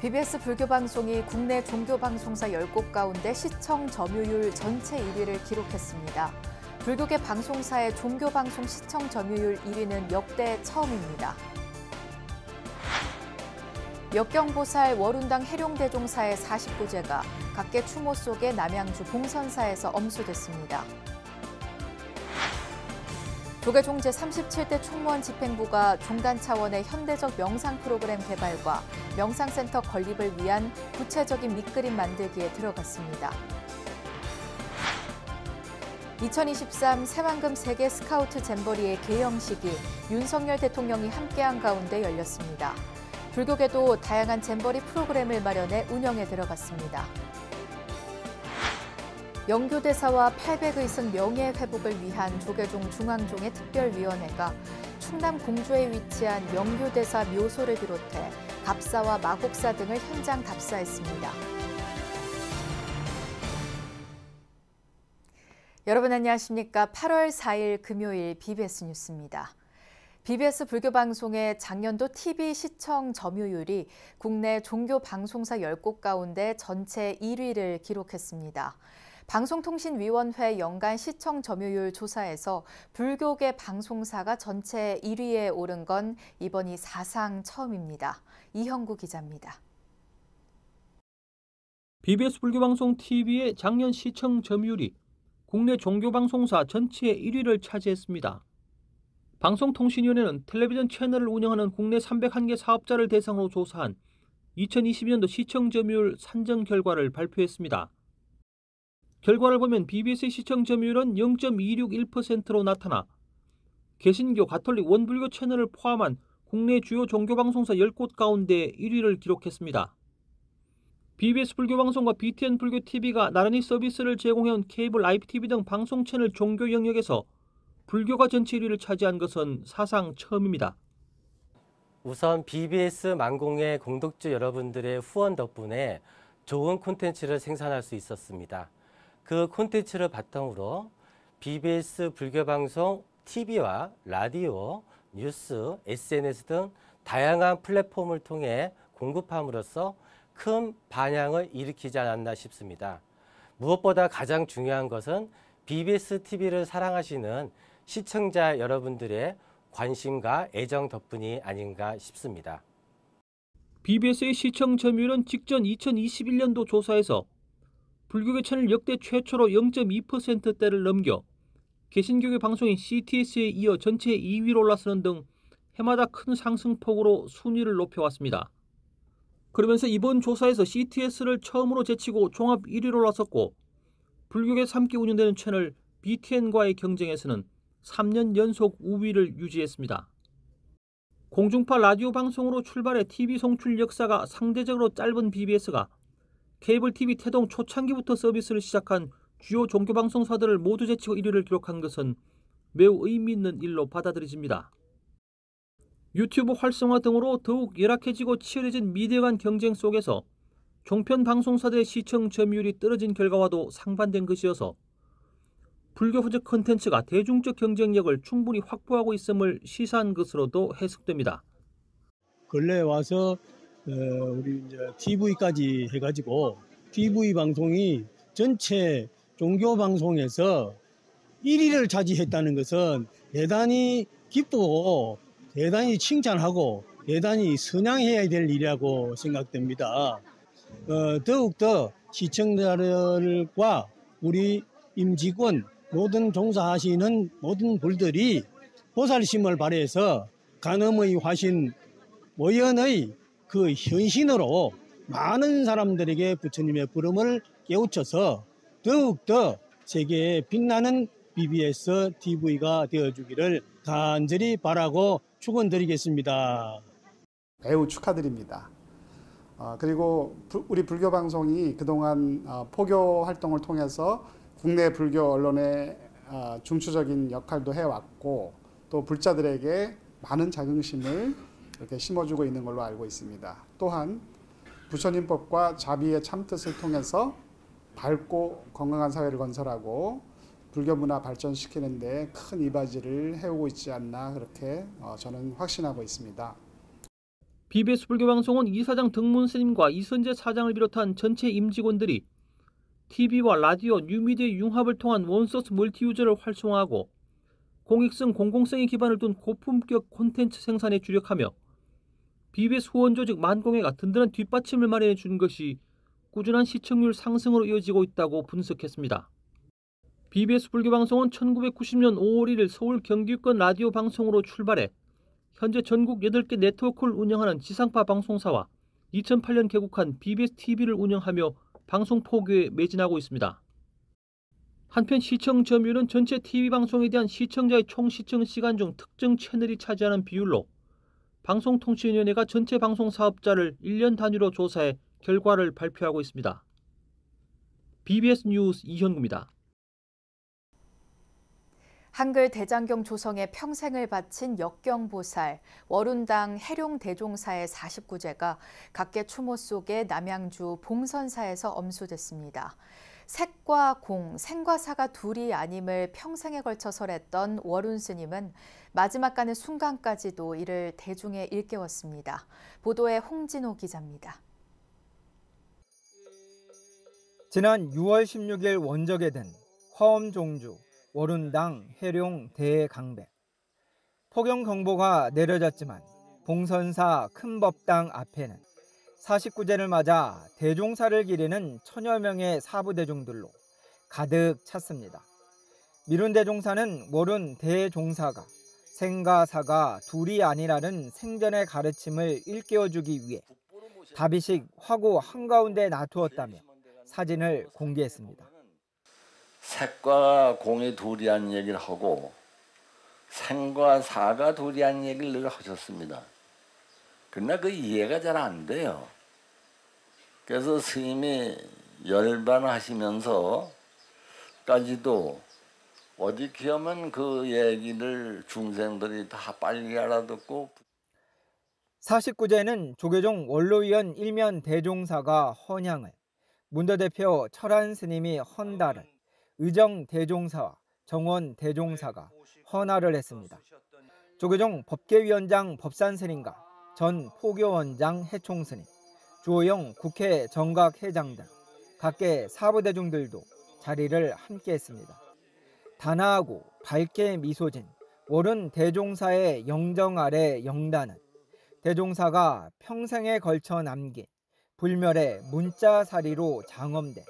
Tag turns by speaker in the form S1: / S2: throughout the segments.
S1: BBS 불교방송이 국내 종교방송사 10곳 가운데 시청 점유율 전체 1위를 기록했습니다. 불교계 방송사의 종교방송 시청 점유율 1위는 역대 처음입니다. 역경보살 월운당 해룡대종사의 49제가 각계 추모 속에 남양주 봉선사에서 엄수됐습니다. 조계종 제37대 총무원 집행부가 종단 차원의 현대적 명상 프로그램 개발과 명상센터 건립을 위한 구체적인 밑그림 만들기에 들어갔습니다. 2023 새만금 세계 스카우트 잼버리의 개영식이 윤석열 대통령이 함께한 가운데 열렸습니다. 불교계도 다양한 잼버리 프로그램을 마련해 운영에 들어갔습니다. 영교대사와 800의승 명예회복을 위한 조계종 중앙종의 특별위원회가 충남 공주에 위치한 영교대사 묘소를 비롯해 갑사와 마곡사 등을 현장 답사했습니다. 여러분 안녕하십니까? 8월 4일 금요일 BBS 뉴스입니다. BBS 불교방송의 작년도 TV 시청 점유율이 국내 종교방송사 10곳 가운데 전체 1위를 기록했습니다. 방송통신위원회 연간 시청 점유율 조사에서 불교계 방송사가 전체 1위에 오른 건 이번이 사상 처음입니다. 이형구 기자입니다.
S2: BBS 불교방송 TV의 작년 시청 점유율이 국내 종교방송사 전체의 1위를 차지했습니다. 방송통신위원회는 텔레비전 채널을 운영하는 국내 301개 사업자를 대상으로 조사한 2022년도 시청 점유율 산정 결과를 발표했습니다. 결과를 보면 BBS의 시청 점유율은 0.261%로 나타나 개신교, 가톨릭, 원불교 채널을 포함한 국내 주요 종교방송사 10곳 가운데 1위를 기록했습니다. BBS 불교방송과 BTN 불교TV가 나란히 서비스를 제공해온 케이블, IPTV 등 방송 채널 종교 영역에서 불교가 전체 1위를 차지한 것은 사상 처음입니다.
S3: 우선 BBS 만공의 공덕주 여러분들의 후원 덕분에 좋은 콘텐츠를 생산할 수 있었습니다. 그 콘텐츠를 바탕으로 BBS 불교방송 TV와 라디오, 뉴스, SNS 등 다양한 플랫폼을 통해 공급함으로써 큰 반향을 일으키지 않았나 싶습니다. 무엇보다 가장 중요한 것은 BBS TV를 사랑하시는 시청자 여러분들의 관심과 애정 덕분이 아닌가 싶습니다.
S2: BBS의 시청 점유율은 직전 2021년도 조사에서 불교계 채널 역대 최초로 0.2%대를 넘겨 개신교계 방송인 CTS에 이어 전체 2위로 올라서는 등 해마다 큰 상승폭으로 순위를 높여왔습니다. 그러면서 이번 조사에서 CTS를 처음으로 제치고 종합 1위로 올라섰고 불교계 3기 운영되는 채널 BTN과의 경쟁에서는 3년 연속 우위를 유지했습니다. 공중파 라디오 방송으로 출발해 TV 송출 역사가 상대적으로 짧은 BBS가 케이블 TV 태동 초창기부터 서비스를 시작한 주요 종교방송사들을 모두 제치고 1위를 기록한 것은 매우 의미 있는 일로 받아들여집니다. 유튜브 활성화 등으로 더욱 열악해지고 치열해진 미디어 간 경쟁 속에서 종편 방송사들의 시청 점유율이 떨어진 결과와도 상반된 것이어서 불교 후적 콘텐츠가 대중적 경쟁력을 충분히 확보하고 있음을 시사한 것으로도 해석됩니다.
S4: 근래에 와서 우리 이제 TV까지 해가지고 TV 방송이 전체 종교 방송에서 1위를 차지했다는 것은 대단히 기쁘고 대단히 칭찬하고 대단히 선양해야 될 일이라고 생각됩니다. 더욱더 시청자들과 우리 임직원 모든 종사하시는 모든 분들이 보살심을 발휘해서 간음의 화신 모연의 그 현신으로 많은 사람들에게 부처님의 부름을 깨우쳐서 더욱더 세계에 빛나는 BBS TV가 되어주기를 간절히 바라고 축원드리겠습니다.
S5: 매우 축하드립니다. 그리고 우리 불교방송이 그동안 포교 활동을 통해서 국내 불교 언론의 중추적인 역할도 해왔고 또 불자들에게 많은 자긍심을 이렇게 심어주고 있는 걸로 알고 있습니다. 또한 부처님법과 자비의 참뜻을 통해서 밝고 건강한 사회를 건설하고 불교 문화 발전시키는 데 큰 이바지를 해오고 있지 않나 그렇게 저는 확신하고 있습니다.
S2: BBS 불교방송은 이사장 등문 스님과 이선재 사장을 비롯한 전체 임직원들이 TV와 라디오, 뉴미디어 융합을 통한 원소스 멀티유저를 활성화하고 공익성, 공공성에 기반을 둔 고품격 콘텐츠 생산에 주력하며 BBS 후원 조직 만공회가 든든한 뒷받침을 마련해 준 것이 꾸준한 시청률 상승으로 이어지고 있다고 분석했습니다. BBS 불교방송은 1990년 5월 1일 서울 경기권 라디오 방송으로 출발해 현재 전국 8개 네트워크를 운영하는 지상파 방송사와 2008년 개국한 BBS TV를 운영하며 방송 포교에 매진하고 있습니다. 한편 시청 점유율은 전체 TV 방송에 대한 시청자의 총 시청 시간 중 특정 채널이 차지하는 비율로 방송통신위원회가 전체 방송 사업자를 1년 단위로 조사해 결과를 발표하고 있습니다. BBS 뉴스 이현구입니다.
S1: 한글 대장경 조성에 평생을 바친 역경보살, 월운당 해룡대종사의 49제가 각계 추모 속에 남양주 봉선사에서 엄수됐습니다. 색과 공, 생과 사가 둘이 아님을 평생에 걸쳐 설했던 월운 스님은 마지막 가는 순간까지도 이를 대중에 일깨웠습니다. 보도에 홍진호 기자입니다.
S6: 지난 6월 16일 원적에 든 화엄종주 월운당 해룡 대강배. 폭염 경보가 내려졌지만 봉선사 큰법당 앞에는 49제를 맞아 대종사를 기리는 천여 명의 사부대중들로 가득 찼습니다. 미룬 대종사는 월운 대종사가 생과 사가 둘이 아니라는 생전의 가르침을 일깨워주기 위해 다비식 화구 한가운데 놔두었다며 사진을 공개했습니다.
S7: 색과 공이 둘이란 얘기를 하고 생과 사가 둘이란 얘기를 늘 하셨습니다. 그러나 그 이해가 잘 안 돼요. 그래서 스님이 열반하시면서까지도 어디 기하면 그 얘기를 중생들이 다 빨리 알아듣고
S6: 49제는 조계종 원로위원 일면 대종사가 헌향을, 문도대표 철한 스님이 헌달을, 의정 대종사와 정원 대종사가 헌화를 했습니다. 조계종 법계위원장 법산 스님과 전 포교원장 해총 스님, 주호영 국회 정각회장 등 각계 사부대중들도 자리를 함께했습니다. 단아하고 밝게 미소진 월운 대종사의 영정 아래 영단은 대종사가 평생에 걸쳐 남긴 불멸의 문자사리로 장엄돼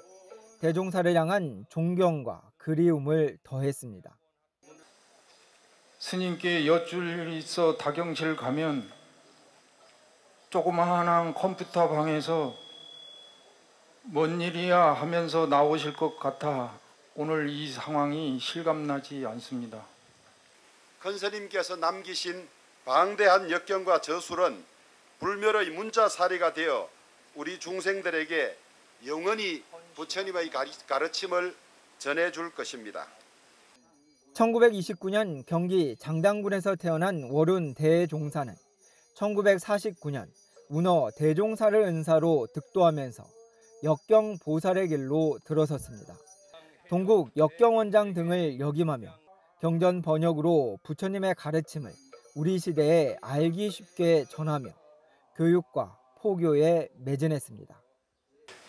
S6: 대종사를 향한 존경과 그리움을 더했습니다.
S8: 스님께 여쭐 일이 있어 다경실 가면 조그마한 컴퓨터 방에서 뭔 일이야 하면서 나오실 것 같아 오늘 이 상황이 실감나지 않습니다.
S9: 큰스님께서 남기신 방대한 역경과 저술은 불멸의 문자사리가 되어 우리 중생들에게 영원히 부처님의 가르침을 전해줄 것입니다.
S6: 1929년 경기 장당군에서 태어난 월운 대종사는 1949년 운어 대종사를 은사로 득도하면서 역경보살의 길로 들어섰습니다. 동국 역경원장 등을 역임하며 경전 번역으로 부처님의 가르침을 우리 시대에 알기 쉽게 전하며 교육과 포교에 매진했습니다.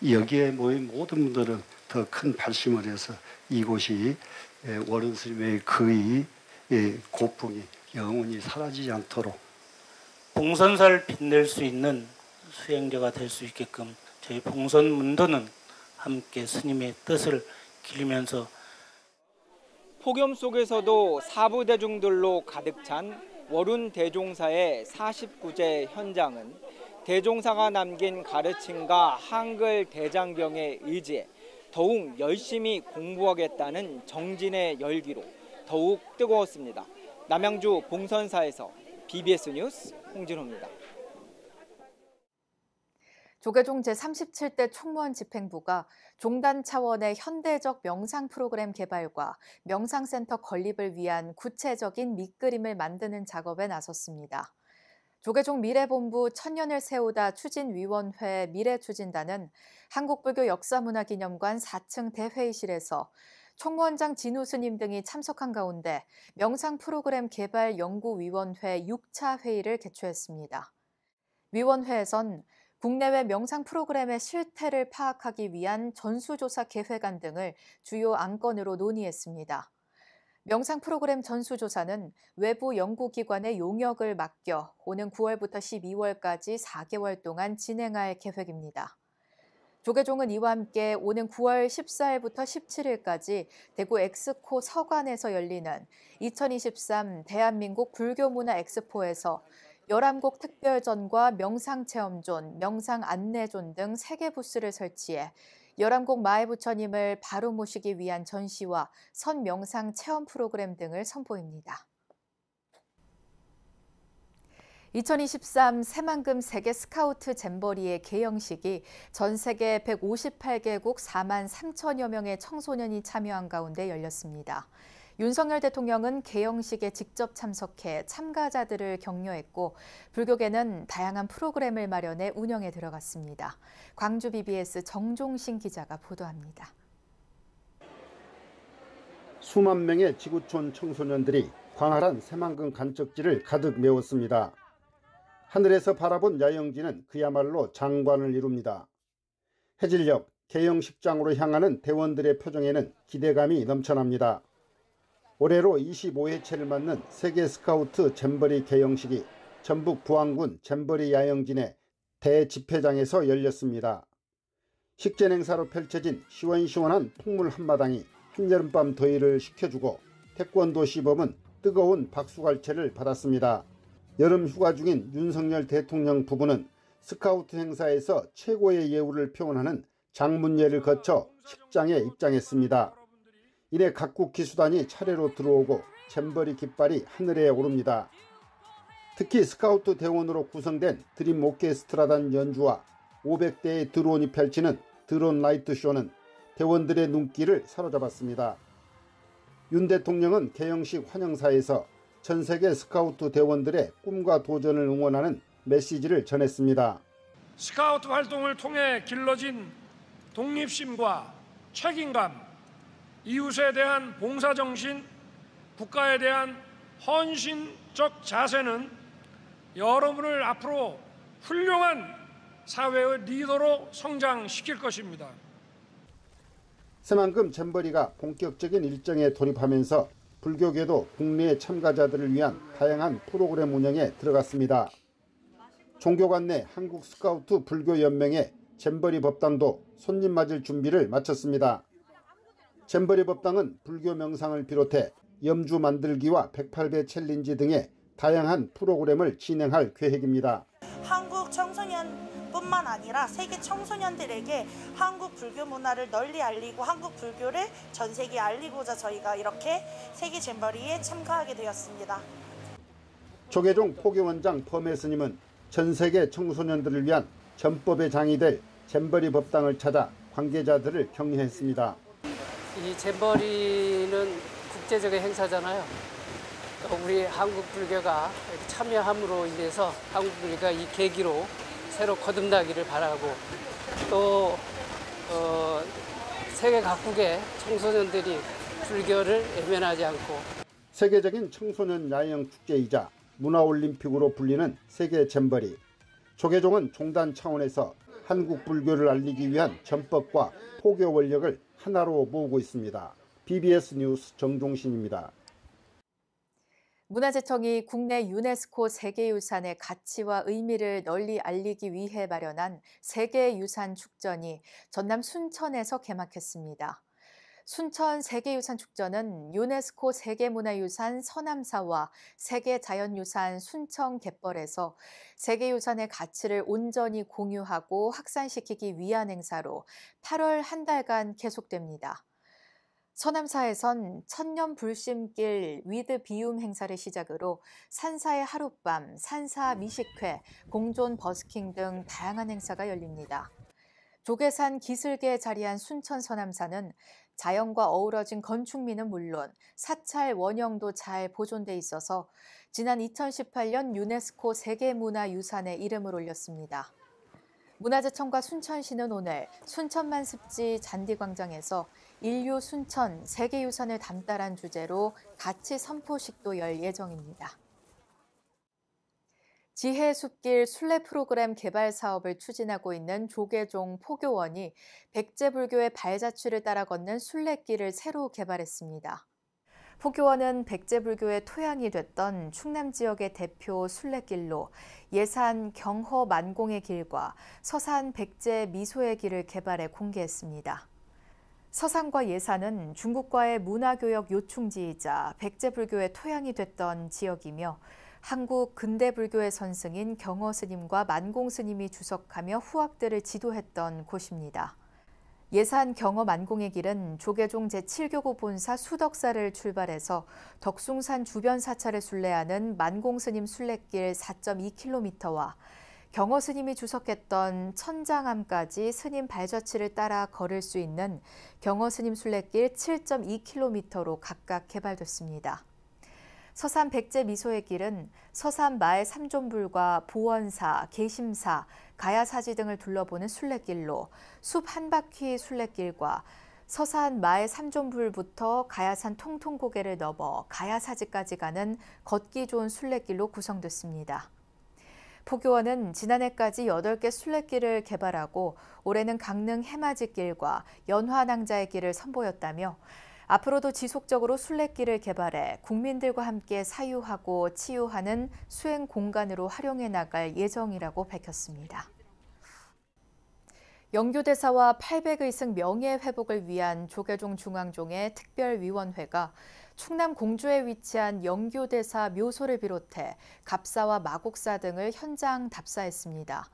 S10: 여기에 모인 모든 분들은 더 큰 발심을 해서 이곳이 월운 스님의 그의 고풍이 영원히 사라지지 않도록
S11: 봉선사를 빛낼 수 있는 수행자가 될 수 있게끔 저희 봉선문도는 함께 스님의 뜻을 기리면서
S6: 폭염 속에서도 사부대중들로 가득 찬 월운 대종사의 49제 현장은 대종사가 남긴 가르침과 한글 대장경에 의지해 더욱 열심히 공부하겠다는 정진의 열기로 더욱 뜨거웠습니다. 남양주 봉선사에서 BBS 뉴스 홍진호입니다.
S1: 조계종 제37대 총무원 집행부가 종단 차원의 현대적 명상 프로그램 개발과 명상센터 건립을 위한 구체적인 밑그림을 만드는 작업에 나섰습니다. 조계종 미래본부 천년을 세우다 추진위원회 미래추진단은 한국불교역사문화기념관 4층 대회의실에서 총무원장 진우 스님 등이 참석한 가운데 명상 프로그램 개발 연구위원회 6차 회의를 개최했습니다. 위원회에선 국내외 명상 프로그램의 실태를 파악하기 위한 전수조사 계획안 등을 주요 안건으로 논의했습니다. 명상 프로그램 전수조사는 외부 연구기관의 용역을 맡겨 오는 9월부터 12월까지 4개월 동안 진행할 계획입니다. 조계종은 이와 함께 오는 9월 14일부터 17일까지 대구 엑스코 서관에서 열리는 2023 대한민국 불교문화 엑스포에서 11곡 특별전과 명상체험존, 명상안내존 등 3개 부스를 설치해 11곡 마의 부처님을 바로 모시기 위한 전시와 선명상 체험 프로그램 등을 선보입니다. 2023 새만금 세계 스카우트 잼버리의 개영식이 전 세계 158개국 4만 3천여 명의 청소년이 참여한 가운데 열렸습니다. 윤석열 대통령은 개영식에 직접 참석해 참가자들을 격려했고 불교계는 다양한 프로그램을 마련해 운영에 들어갔습니다. 광주 BBS 정종신 기자가 보도합니다.
S12: 수만 명의 지구촌 청소년들이 광활한 새만금 간척지를 가득 메웠습니다. 하늘에서 바라본 야영지는 그야말로 장관을 이룹니다. 해질녘 개영식장으로 향하는 대원들의 표정에는 기대감이 넘쳐납니다. 올해로 25회째를 맞는 세계 스카우트 잼버리 개영식이 전북 부안군 잼버리 야영진의 대집회장에서 열렸습니다. 식전 행사로 펼쳐진 시원시원한 풍물 한마당이 한여름밤 더위를 식혀주고 태권도 시범은 뜨거운 박수갈채를 받았습니다. 여름 휴가 중인 윤석열 대통령 부부는 스카우트 행사에서 최고의 예우를 표현하는 장문예를 거쳐 식장에 입장했습니다. 이내 각국 기수단이 차례로 들어오고 잼버리 깃발이 하늘에 오릅니다. 특히 스카우트 대원으로 구성된 드림 오케스트라단 연주와 500대의 드론이 펼치는 드론 라이트 쇼는 대원들의 눈길을 사로잡았습니다. 윤 대통령은 개영식 환영사에서 전 세계 스카우트 대원들의 꿈과 도전을 응원하는 메시지를 전했습니다.
S13: 스카우트 활동을 통해 길러진 독립심과 책임감, 이웃에 대한 봉사정신, 국가에 대한 헌신적 자세는 여러분을 앞으로 훌륭한 사회의 리더로 성장시킬 것입니다.
S12: 새만금 잼버리가 본격적인 일정에 돌입하면서 불교계도 국내 참가자들을 위한 다양한 프로그램 운영에 들어갔습니다. 종교관 내 한국 스카우트 불교연맹의 잼버리 법당도 손님 맞을 준비를 마쳤습니다. 잼버리 법당은 불교 명상을 비롯해 염주 만들기와 108배 챌린지 등의 다양한 프로그램을 진행할 계획입니다.
S14: 한국 청소년뿐만 아니라 세계 청소년들에게 한국 불교 문화를 널리 알리고 한국 불교를 전 세계에 알리고자 저희가 이렇게 세계 잼버리에 참가하게 되었습니다.
S12: 조계종 포교원장 범해 스님은 전 세계 청소년들을 위한 전법의 장이 될 잼버리 법당을 찾아 관계자들을 격려했습니다.
S15: 이 잼버리는 국제적인 행사잖아요. 우리 한국 불교가 참여함으로 인해서 한국 불교가 이 계기로 새로 거듭나기를 바라고 또 세계 각국의 청소년들이 불교를 외면하지 않고
S12: 세계적인 청소년 야영 축제이자 문화올림픽으로 불리는 세계 잼버리. 조계종은 종단 차원에서 한국 불교를 알리기 위한 전법과 포교 원력을 하나로 모으고 있습니다. BBS 뉴스 정종신입니다.
S1: 문화재청이 국내 유네스코 세계유산의 가치와 의미를 널리 알리기 위해 마련한 세계유산 축전이 전남 순천에서 개막했습니다. 순천 세계유산 축전은 유네스코 세계문화유산 서남사와 세계자연유산 순천 갯벌에서 세계유산의 가치를 온전히 공유하고 확산시키기 위한 행사로 8월 한 달간 계속됩니다. 서남사에선 천년 불심길 위드 비움 행사를 시작으로 산사의 하룻밤, 산사 미식회, 공존 버스킹 등 다양한 행사가 열립니다. 조계산 기슭에 자리한 순천 서남사는 자연과 어우러진 건축미는 물론 사찰 원형도 잘 보존돼 있어서 지난 2018년 유네스코 세계문화유산에 이름을 올렸습니다. 문화재청과 순천시는 오늘 순천만 습지 잔디광장에서 인류 순천 세계유산을 담달한 주제로 가치 선포식도 열 예정입니다. 지혜숲길 순례 프로그램 개발 사업을 추진하고 있는 조계종 포교원이 백제불교의 발자취를 따라 걷는 순례길을 새로 개발했습니다. 포교원은 백제불교의 토양이 됐던 충남 지역의 대표 순례길로 예산 경허 만공의 길과 서산 백제 미소의 길을 개발해 공개했습니다. 서산과 예산은 중국과의 문화교역 요충지이자 백제불교의 토양이 됐던 지역이며 한국 근대불교의 선승인 경허 스님과 만공 스님이 주석하며 후학들을 지도했던 곳입니다. 예산 경허 만공의 길은 조계종 제7교구 본사 수덕사를 출발해서 덕숭산 주변 사찰을 순례하는 만공 스님 순례길 4.2km와 경허 스님이 주석했던 천장암까지 스님 발자취를 따라 걸을 수 있는 경허 스님 순례길 7.2km로 각각 개발됐습니다. 서산 백제 미소의 길은 서산 마을 삼존불과 보원사, 계심사, 가야사지 등을 둘러보는 순례길로 숲 한 바퀴 순례길과 서산 마을 삼존불부터 가야산 통통고개를 넘어 가야사지까지 가는 걷기 좋은 순례길로 구성됐습니다. 포교원은 지난해까지 8개 순례길을 개발하고 올해는 강릉 해맞이길과 연화낭자의 길을 선보였다며 앞으로도 지속적으로 순례길을 개발해 국민들과 함께 사유하고 치유하는 수행 공간으로 활용해 나갈 예정이라고 밝혔습니다. 영교대사와 800의승 명예회복을 위한 조계종 중앙종의 특별위원회가 충남 공주에 위치한 영교대사 묘소를 비롯해 갑사와 마곡사 등을 현장 답사했습니다.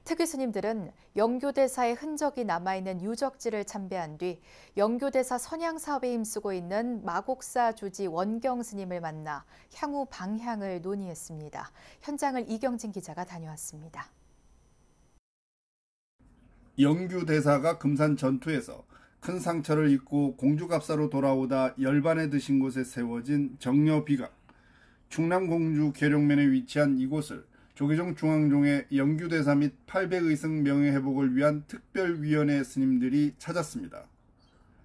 S1: 특위 스님들은 영교대사의 흔적이 남아있는 유적지를 참배한 뒤 영교대사 선양 사업에 힘쓰고 있는 마곡사 주지 원경 스님을 만나 향후 방향을 논의했습니다. 현장을 이경진 기자가 다녀왔습니다.
S16: 영교대사가 금산 전투에서 큰 상처를 입고 공주갑사로 돌아오다 열반에 드신 곳에 세워진 정려비각. 충남 공주 계룡면에 위치한 이곳을 조계종 중앙종의 영교대사 및 800의승 명예회복을 위한 특별위원회 스님들이 찾았습니다.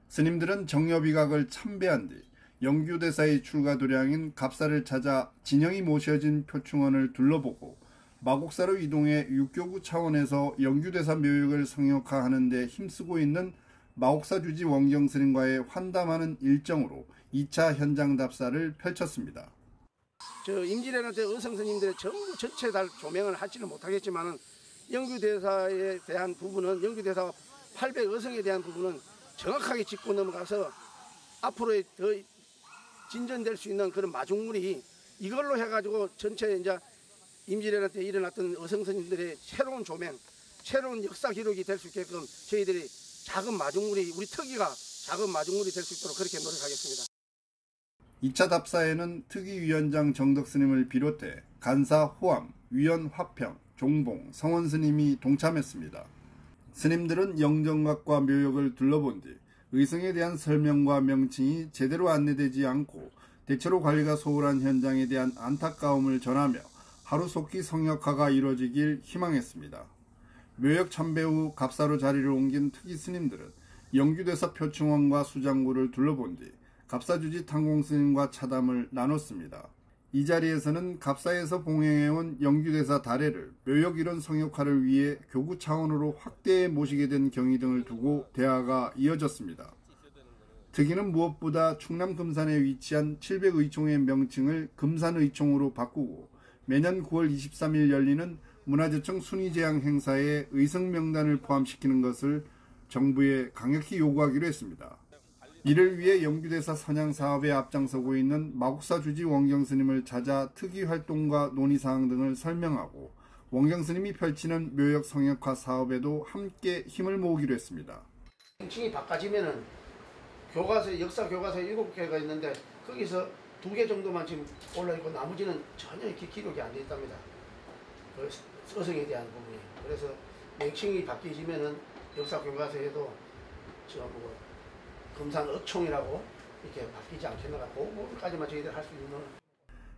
S16: 스님들은 정려비각을 참배한 뒤 영교대사의 출가 도량인 갑사를 찾아 진영이 모셔진 표충원을 둘러보고 마곡사로 이동해 육교구 차원에서 영교대사 묘역을 성역화하는 데 힘쓰고 있는 마곡사 주지 원경 스님과의 환담하는 일정으로 2차 현장 답사를 펼쳤습니다.
S17: 임진왜란 때 의성 스님들의 전부 전체 다 조명을 하지는 못하겠지만 영교대사에 대한 부분은 영교대사 800의성에 대한 부분은 정확하게 짚고 넘어가서 앞으로 더 진전될 수 있는 그런 마중물이 이걸로 해가지고 전체 이제 임진왜란 때 일어났던 의성 스님들의 새로운 조명, 새로운 역사 기록이 될 수 있게끔 저희들이 작은 마중물이 우리 특위가 작은 마중물이 될 수 있도록 그렇게 노력하겠습니다.
S16: 2차 답사에는 특위위원장 정덕 스님을 비롯해 간사 호암, 위원 화평, 종봉, 성원 스님이 동참했습니다. 스님들은 영정각과 묘역을 둘러본 뒤 의성에 대한 설명과 명칭이 제대로 안내되지 않고 대체로 관리가 소홀한 현장에 대한 안타까움을 전하며 하루속히 성역화가 이루어지길 희망했습니다. 묘역 참배 후 갑사로 자리를 옮긴 특위 스님들은 영교대사 표충원과 수장구를 둘러본 뒤 갑사주지 탕공 스님과 차담을 나눴습니다. 이 자리에서는 갑사에서 봉행해온 영교대사 다례를 묘역 이론 성역화를 위해 교구 차원으로 확대해 모시게 된 경위 등을 두고 대화가 이어졌습니다. 특위는 무엇보다 충남 금산에 위치한 700의총의 명칭을 금산의총으로 바꾸고 매년 9월 23일 열리는 문화재청 순위제항 행사에 의성 명단을 포함시키는 것을 정부에 강력히 요구하기로 했습니다. 이를 위해 영교대사 선양 사업에 앞장서고 있는 마곡사 주지 원경 스님을 찾아 특위 활동과 논의사항 등을 설명하고 원경 스님이 펼치는 묘역 성역화 사업에도 함께 힘을 모으기로 했습니다.
S17: 명칭이 바꿔지면은 교과서, 역사 교과서 7개가 있는데 거기서 2개 정도만 지금 올라있고 나머지는 전혀 기록이 안 돼 있답니다. 그 서성에 대한 부분이. 그래서 명칭이 바뀌지면은 역사 교과서에도 뭐 금산 억총이라고 이렇게 바뀌지 않겠나. 그거까지만 저희들 할 수 있는.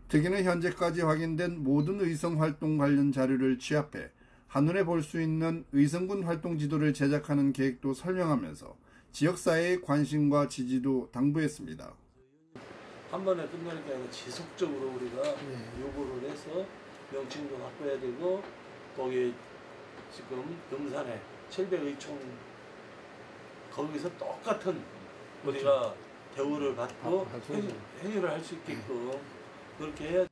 S16: 특위는 현재까지 확인된 모든 의성 활동 관련 자료를 취합해 한눈에 볼 수 있는 의성군 활동 지도를 제작하는 계획도 설명하면서 지역사회의 관심과 지지도 당부했습니다.
S18: 한 번에 끝나는 게 아니라 지속적으로 우리가 요구를 해서 명칭도 바꿔야 되고 거기 지금 금산에 칠백의총 거기서 똑같은 우리가 대우를 받고 행위를 할 수 있게끔 그렇게 해야.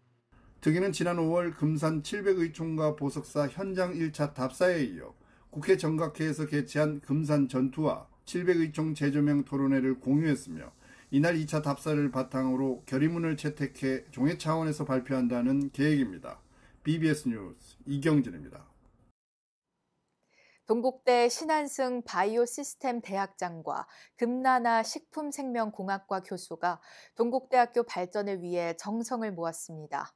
S16: 특위는 지난 5월 금산 700의총과 보석사 현장 1차 답사에 이어 국회 정각회에서 개최한 금산 전투와 700의총 재조명 토론회를 공유했으며 이날 2차 답사를 바탕으로 결의문을 채택해 종회 차원에서 발표한다는 계획입니다. BBS 뉴스 이경진입니다.
S1: 동국대 신한승 바이오시스템 대학장과 금나나 식품생명공학과 교수가 동국대학교 발전을 위해 정성을 모았습니다.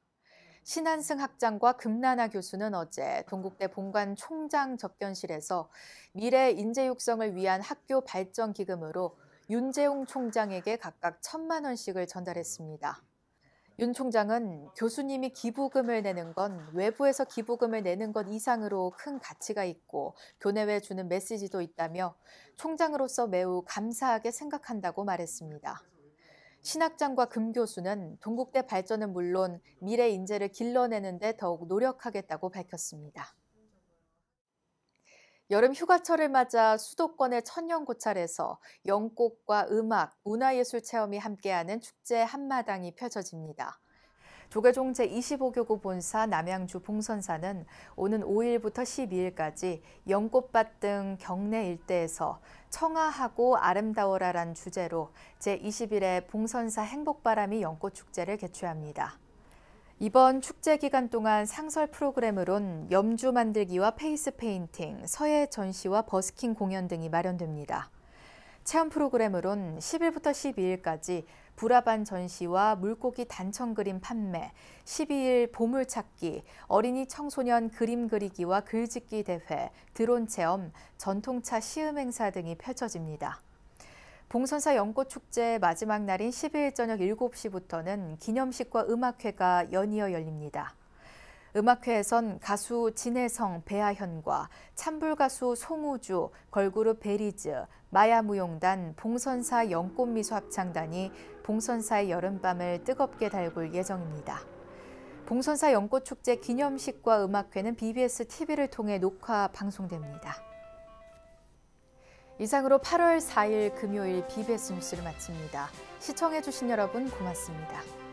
S1: 신한승 학장과 금나나 교수는 어제 동국대 본관 총장 접견실에서 미래 인재 육성을 위한 학교 발전 기금으로 윤재홍 총장에게 각각 1,000만 원씩을 전달했습니다. 윤 총장은 교수님이 기부금을 내는 건 외부에서 기부금을 내는 것 이상으로 큰 가치가 있고 교내외에 주는 메시지도 있다며 총장으로서 매우 감사하게 생각한다고 말했습니다. 신 학장과 금 교수는 동국대 발전은 물론 미래 인재를 길러내는 데 더욱 노력하겠다고 밝혔습니다. 여름 휴가철을 맞아 수도권의 천연고찰에서 연꽃과 음악, 문화예술 체험이 함께하는 축제 한마당이 펼쳐집니다. 조계종 제25교구 본사 남양주 봉선사는 오는 5일부터 12일까지 연꽃밭 등 경내 일대에서 청아하고 아름다워라란 주제로 제21회 봉선사 행복바람이 연꽃축제를 개최합니다. 이번 축제 기간 동안 상설 프로그램으론 염주 만들기와 페이스 페인팅, 서예 전시와 버스킹 공연 등이 마련됩니다. 체험 프로그램으론 10일부터 12일까지 불화반 전시와 물고기 단청 그림 판매, 12일 보물찾기, 어린이 청소년 그림 그리기와 글짓기 대회, 드론 체험, 전통차 시음 행사 등이 펼쳐집니다. 봉선사 연꽃축제 마지막 날인 12일 저녁 7시부터는 기념식과 음악회가 연이어 열립니다. 음악회에선 가수 진혜성, 배아현과 찬불가수 송우주, 걸그룹 베리즈, 마야무용단, 봉선사 연꽃미소합창단이 봉선사의 여름밤을 뜨겁게 달굴 예정입니다. 봉선사 연꽃축제 기념식과 음악회는 BBS TV를 통해 녹화 방송됩니다. 이상으로 8월 4일 금요일 BBS 뉴스를 마칩니다. 시청해주신 여러분 고맙습니다.